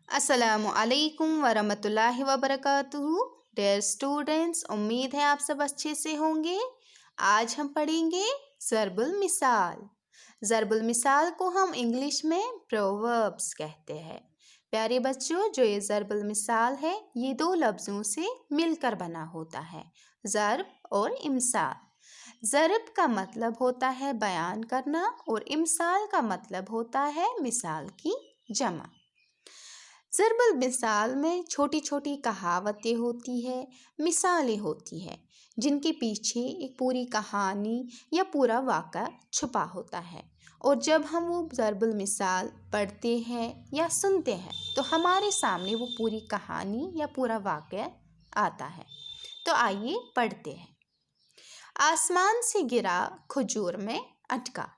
अस्सलाम वालेकुम वरहमतुल्लाहि वबरकातुहू। डियर स्टूडेंट्स, उम्मीद है आप सब अच्छे से होंगे। आज हम पढ़ेंगे ज़रबुल मिसाल। ज़रबुल मिसाल को हम इंग्लिश में प्रोवर्ब्स कहते हैं। प्यारे बच्चों, जो ये ज़रबुल मिसाल है ये दो लफ्ज़ों से मिलकर बना होता है, ज़रब और इमसाल। ज़रब का मतलब होता है बयान करना और इमसाल का मतलब होता है मिसाल की जमा। ज़रबुल मिसाल में छोटी छोटी कहावतें होती है, मिसालें होती है, जिनके पीछे एक पूरी कहानी या पूरा वाक़ा छुपा होता है। और जब हम वो ज़रबुल मिसाल पढ़ते हैं या सुनते हैं तो हमारे सामने वो पूरी कहानी या पूरा वाक़या आता है। तो आइए पढ़ते हैं। आसमान से गिरा खजूर में अटका।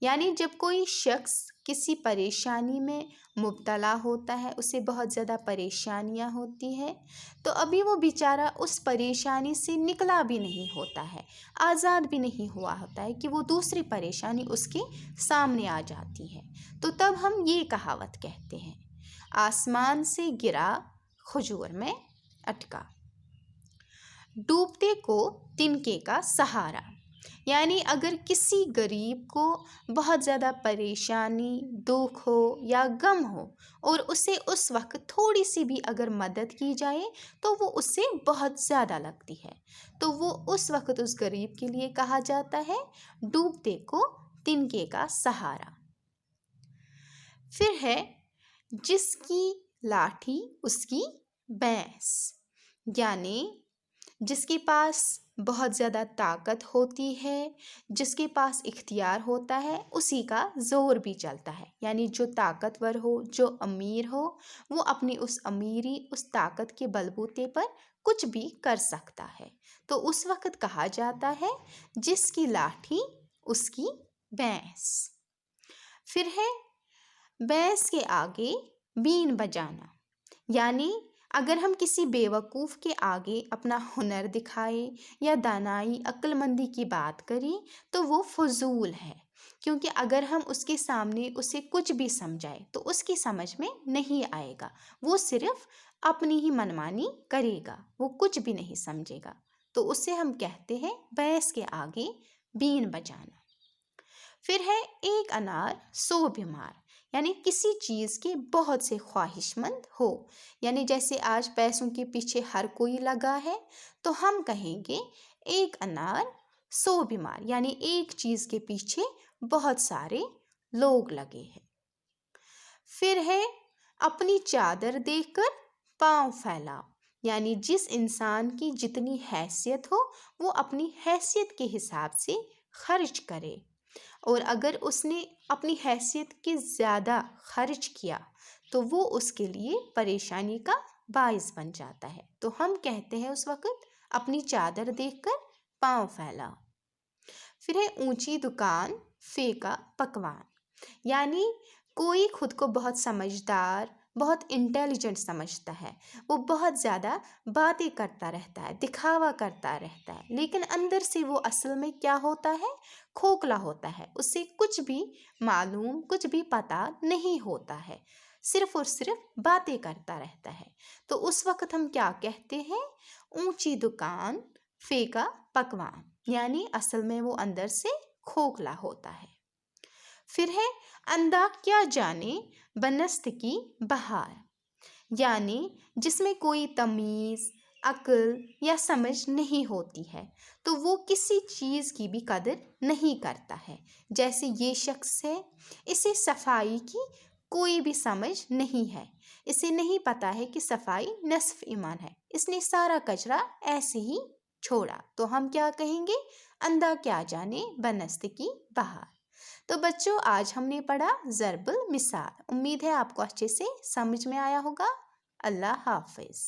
यानी जब कोई शख्स किसी परेशानी में मुब्तला होता है, उसे बहुत ज़्यादा परेशानियां होती हैं, तो अभी वो बेचारा उस परेशानी से निकला भी नहीं होता है, आज़ाद भी नहीं हुआ होता है कि वो दूसरी परेशानी उसके सामने आ जाती है। तो तब हम ये कहावत कहते हैं, आसमान से गिरा खजूर में अटका। डूबते को तिनके का सहारा। यानी अगर किसी गरीब को बहुत ज़्यादा परेशानी, दुख हो या गम हो और उसे उस वक्त थोड़ी सी भी अगर मदद की जाए तो वो उससे बहुत ज़्यादा लगती है, तो वो उस वक्त उस गरीब के लिए कहा जाता है डूबते को तिनके का सहारा। फिर है जिसकी लाठी उसकी भैंस। यानी जिसके पास बहुत ज़्यादा ताकत होती है, जिसके पास इख्तियार होता है, उसी का ज़ोर भी चलता है। यानी जो ताकतवर हो, जो अमीर हो, वो अपनी उस अमीरी, उस ताकत के बलबूते पर कुछ भी कर सकता है। तो उस वक्त कहा जाता है जिसकी लाठी उसकी भैंस। फिर है भैंस के आगे बीन बजाना। यानी अगर हम किसी बेवकूफ़ के आगे अपना हुनर दिखाए या दानाई, अक्लमंदी की बात करें तो वो फजूल है, क्योंकि अगर हम उसके सामने उसे कुछ भी समझाए तो उसकी समझ में नहीं आएगा, वो सिर्फ अपनी ही मनमानी करेगा, वो कुछ भी नहीं समझेगा। तो उसे हम कहते हैं भैंस के आगे बीन बजाना। फिर है एक अनार सौ बीमार। यानी किसी चीज़ के बहुत से ख्वाहिशमंद हो, यानी जैसे आज पैसों के पीछे हर कोई लगा है, तो हम कहेंगे एक अनार सौ बीमार। यानी एक चीज़ के पीछे बहुत सारे लोग लगे हैं। फिर है अपनी चादर देखकर पाँव फैलाओ। यानी जिस इंसान की जितनी हैसियत हो वो अपनी हैसियत के हिसाब से खर्च करे, और अगर उसने अपनी हैसियत के ज़्यादा खर्च किया तो वो उसके लिए परेशानी का बाइस बन जाता है। तो हम कहते हैं उस वक्त अपनी चादर देखकर पाँव फैलाओ। फिर है ऊंची दुकान फेंका पकवान। यानी कोई खुद को बहुत समझदार, बहुत इंटेलिजेंट समझता है, वो बहुत ज़्यादा बातें करता रहता है, दिखावा करता रहता है, लेकिन अंदर से वो असल में क्या होता है, खोखला होता है, उसे कुछ भी मालूम, कुछ भी पता नहीं होता है, सिर्फ और सिर्फ बातें करता रहता है। तो उस वक्त हम क्या कहते हैं, ऊंची दुकान फेंका पकवान। यानी असल में वो अंदर से खोखला होता है। फिर है अंधा क्या जाने बनस्त की बहार। यानी जिसमें कोई तमीज़, अक्ल या समझ नहीं होती है, तो वो किसी चीज़ की भी कदर नहीं करता है। जैसे ये शख्स है, इसे सफाई की कोई भी समझ नहीं है, इसे नहीं पता है कि सफाई नस्फ ईमान है, इसने सारा कचरा ऐसे ही छोड़ा। तो हम क्या कहेंगे, अंधा क्या जाने बनस्त की बहार। तो बच्चों, आज हमने पढ़ा ज़रबुल मिसाल। उम्मीद है आपको अच्छे से समझ में आया होगा। अल्लाह हाफिज़।